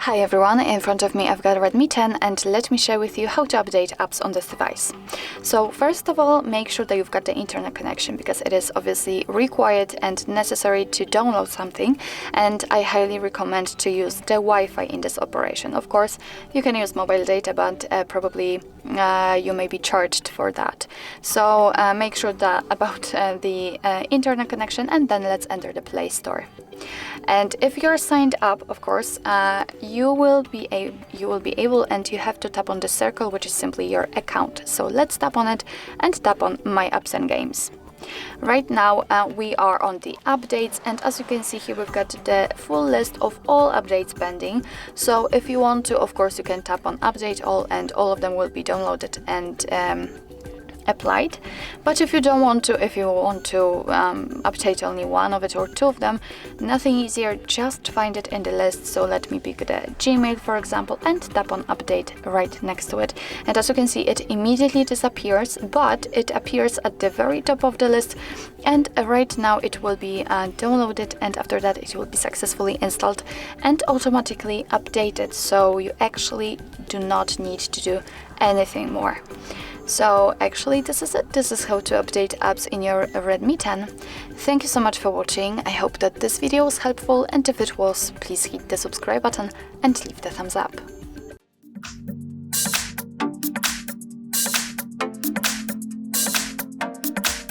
Hi everyone, in front of me I've got Redmi 10 and let me share with you how to update apps on this device. So first of all, make sure that you've got the internet connection because it is obviously required and necessary to download something, and I highly recommend to use the Wi-Fi in this operation. Of course, you can use mobile data, but probably you may be charged for that. So make sure that about the internet connection, and then let's enter the Play Store. And if you're signed up, of course, you will be able, and you have to tap on the circle, which is simply your account. So let's tap on it and tap on My Apps and Games. Right now we are on the updates, and as you can see here, we've got the full list of all updates pending. So if you want to, of course, you can tap on Update All, and all of them will be downloaded and applied. But if you don't want to, if you want to update only one of it or two of them, nothing easier, just find it in the list. So let me pick the Gmail, for example, and tap on Update right next to it. And as you can see, it immediately disappears, but it appears at the very top of the list. And right now it will be downloaded, and after that it will be successfully installed and automatically updated. So you actually do not need to do anything more. So actually this is it. This is how to update apps in your Redmi 10. Thank you so much for watching. I hope that this video was helpful, and if it was, please hit the subscribe button and leave the thumbs up.